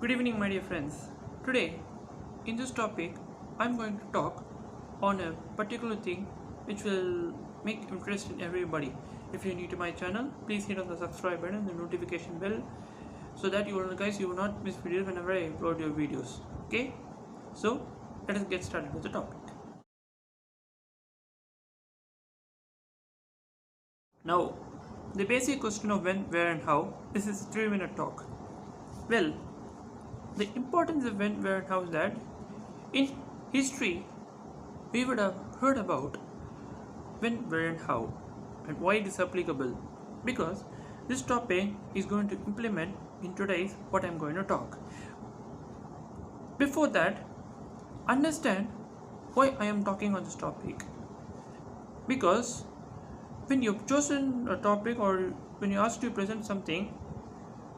Good evening, my dear friends. Today, in this topic, I'm going to talk on a particular thing which will make interest in everybody. If you're new to my channel, please hit on the subscribe button and the notification bell so that you will not miss videos whenever I upload your videos. Okay? So, let us get started with the topic. Now, the basic question of when, where, and how. This is a 3-minute talk. Well, the importance of when, where, and how is that in history we would have heard about when, where, and how, and why it is applicable, because this topic is going to implement in today's what I'm going to talk. Before that, understand why I am talking on this topic, because when you've chosen a topic or when you're asked to present something,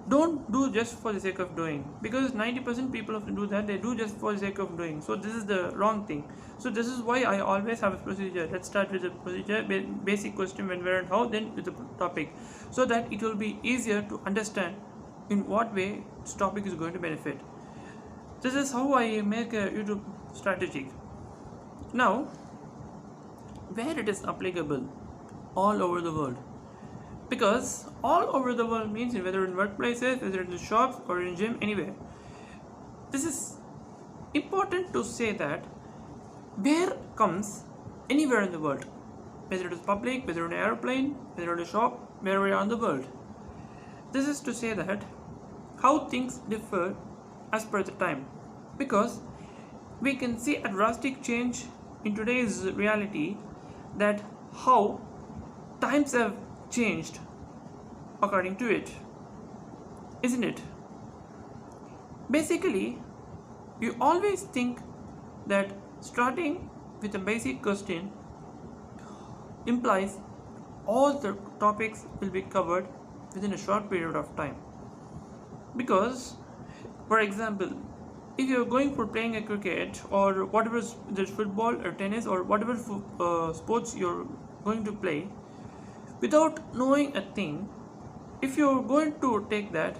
don't do just for the sake of doing, because 90% people often do that. They do just for the sake of doing. So this is the wrong thing. So this is why I always have a procedure. Let's start with the procedure, basic question, when, where, and how, then with the topic, so that it will be easier to understand in what way this topic is going to benefit. This is how I make a YouTube strategy. Now, where it is applicable all over the world, because all over the world means whether in workplaces, whether in the shops or in gym, anywhere. This is important to say that where comes anywhere in the world, whether it is public, whether in an airplane, whether in a shop, wherever you are in the world. This is to say that how things differ as per the time, because we can see a drastic change in today's reality, that how times have changed according to it, isn't it? Basically, you always think that starting with a basic question implies all the topics will be covered within a short period of time. Because, for example, if you're going for playing a cricket or whatever, there's football or tennis or whatever sports you're going to play, without knowing a thing, if you're going to take that,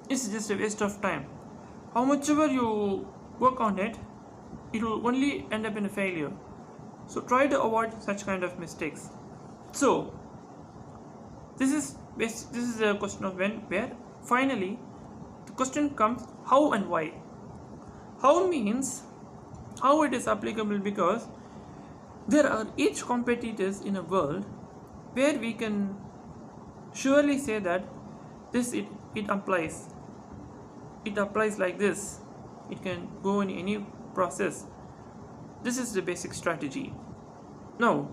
it's just a waste of time. How much ever you work on it, it will only end up in a failure. So try to avoid such kind of mistakes. So this is a question of when, where. Finally, the question comes how and why. How means how it is applicable, because there are each competitors in a world where we can surely say that it applies like this. It can go in any process. This is the basic strategy. Now,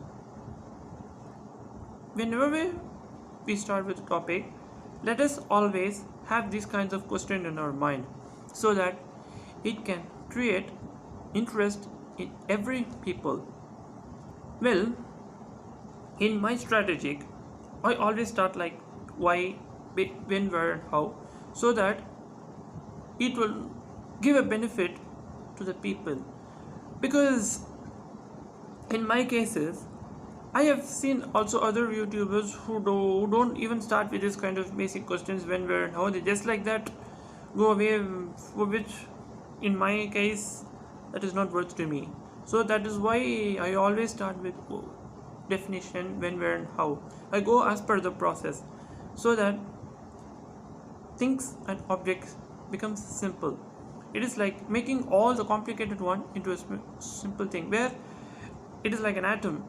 whenever we start with a topic, let us always have these kinds of questions in our mind, so that it can create interest in every people. Well, in my strategic, I always start like why, when, where, and how, so that it will give a benefit to the people. Because in my cases, I have seen also other YouTubers who don't even start with this kind of basic questions, when, where, and how. They just like that go away, for which in my case that is not worth to me. So that is why I always start with definition, when, where, and how. I go as per the process, so that things and objects becomes simple. It is like making all the complicated one into a simple thing, where it is like an atom.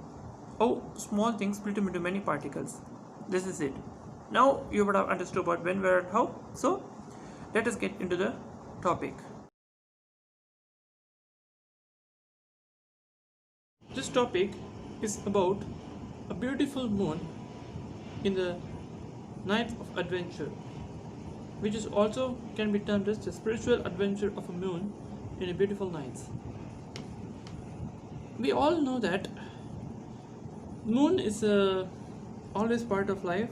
Oh, small things split into many particles. This is it. Now you would have understood about when, where, and how. So let us get into the topic. This topic is about a beautiful moon in the night of adventure, which is also can be termed as the spiritual adventure of a moon in a beautiful night. We all know that moon is always part of life,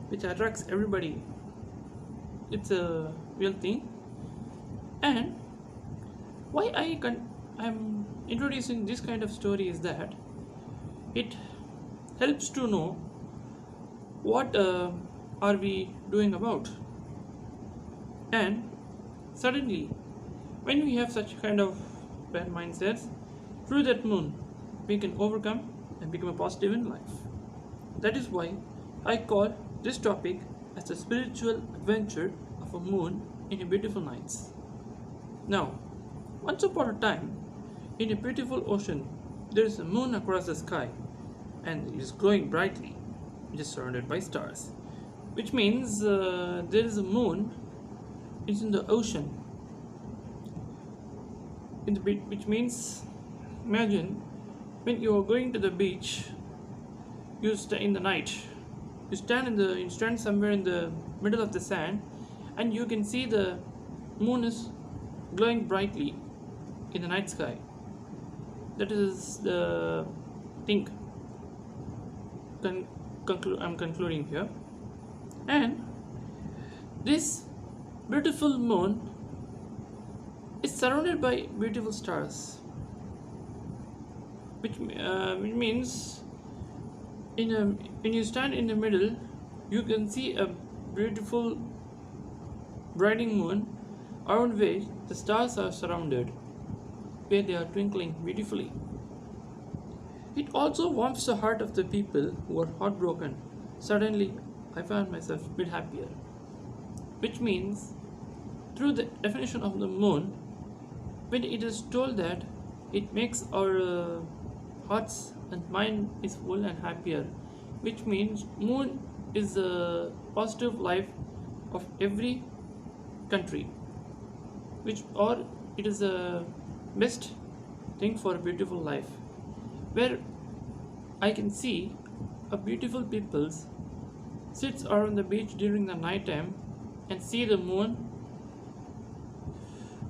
which attracts everybody. It's a real thing. And why I'm introducing this kind of story is that it helps to know what are we doing about. And Suddenly, when we have such kind of bad mindsets, through that moon, we can overcome and become a positive in life. That is why I call this topic as the spiritual adventure of a moon in a beautiful nights. Now, once upon a time, in a beautiful ocean, there is a moon across the sky, and it is glowing brightly, just surrounded by stars. Which means there is a moon. It's in the ocean. Which means, imagine when you are going to the beach, you stay in the night. You stand somewhere in the middle of the sand, and you can see the moon is glowing brightly in the night sky. That is the thing I'm concluding here. And this beautiful moon is surrounded by beautiful stars, which means when you stand in the middle, you can see a beautiful brightening moon around which the stars are surrounded, where they are twinkling beautifully. It also warms the heart of the people who are heartbroken. Suddenly, I found myself a bit happier. Which means, through the definition of the moon, when it is told that it makes our hearts and mind is full and happier, which means moon is a positive life of every country, which or it is a best thing for a beautiful life, where I can see a beautiful peoples sits around the beach during the night time and see the moon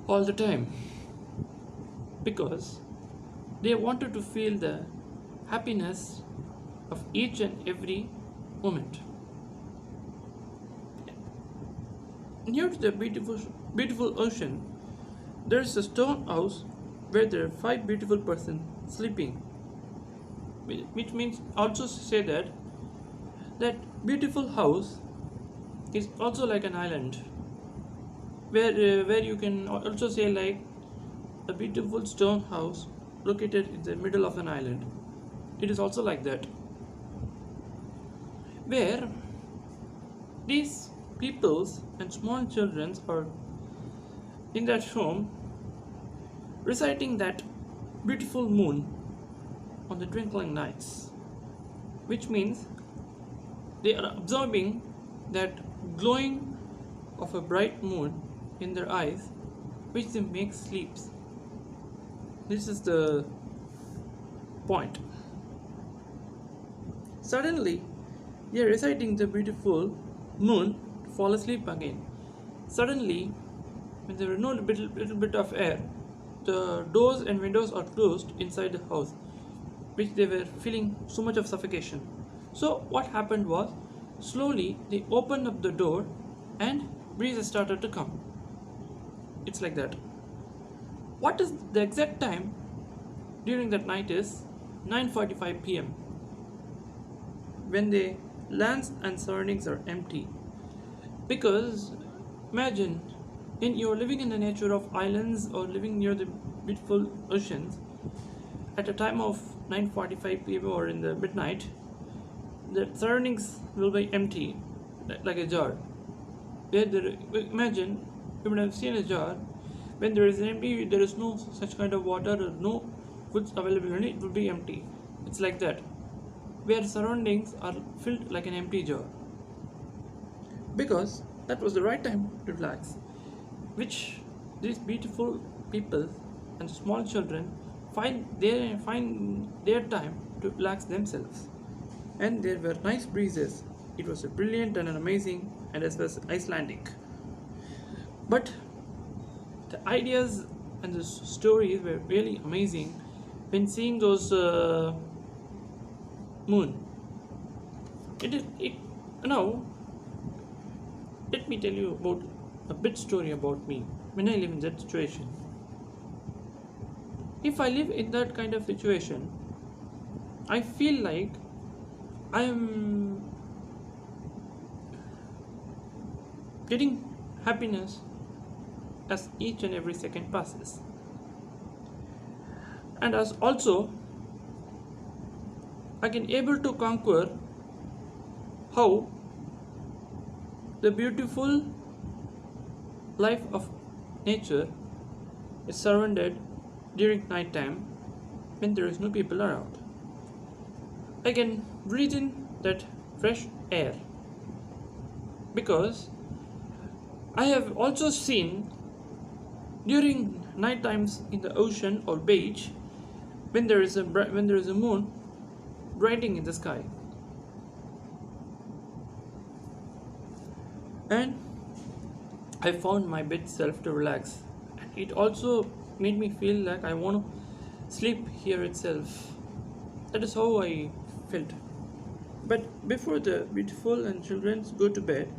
all the time, because they wanted to feel the happiness of each and every moment. Near to the beautiful ocean, there is a stone house where there are five beautiful persons sleeping. Which means also say that beautiful house is also like an island, where you can also say like a beautiful stone house located in the middle of an island. It is also like that, where these peoples and small children are in that home reciting that beautiful moon on the twinkling nights, which means they are absorbing that glowing of a bright moon in their eyes, which they make sleeps. This is the point. Suddenly, they are reciting the beautiful moon to fall asleep again. Suddenly, when there is no little bit of air, the doors and windows are closed inside the house, which they were feeling so much of suffocation. So what happened was, slowly they opened up the door and breeze started to come. It's like that. What is the exact time during that night is 9:45 p.m. when the lands and surroundings are empty. Because imagine you're living in the nature of islands or living near the beautiful oceans at a time of 9:45 p.m. or in the midnight, the surroundings will be empty, like a jar. Imagine you would have seen a jar when there is an empty, there is no such kind of water or no foods available in it, it will be empty. It's like that, where surroundings are filled like an empty jar. Because that was the right time to relax, which these beautiful people and small children find their time to relax themselves. And there were nice breezes. It was a brilliant and an amazing, and as well as Icelandic. But the ideas and the stories were really amazing when seeing those moon. Now let me tell you about a bit story about me when I live in that situation. If I live in that kind of situation, I feel like I am getting happiness as each and every second passes. And as also I can able to conquer how the beautiful life of nature is surrounded during night time when there is no people around. I can breathe in that fresh air because I have also seen during night times in the ocean or beach when there is a moon brightening in the sky, and I found my bed self to relax, and it also made me feel like I want to sleep here itself. That is how I felt. But before the beautiful and children go to bed,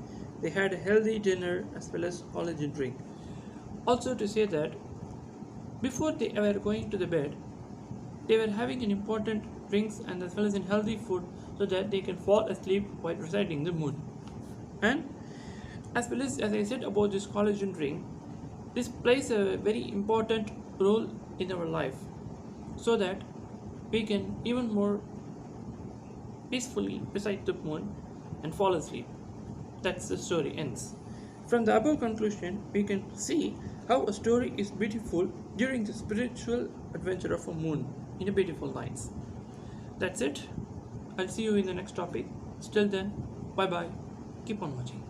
they had a healthy dinner as well as collagen drink. Also to say that before they were going to the bed, they were having an important drinks and as well as in healthy food so that they can fall asleep while reciting the moon. And as well as I said about this collagen drink, this plays a very important role in our life so that we can even more peacefully recite the moon and fall asleep. That's the story ends. From the above conclusion, we can see how a story is beautiful during the spiritual adventure of a moon in a beautiful night. That's it. I'll see you in the next topic. Till then, bye bye. Keep on watching.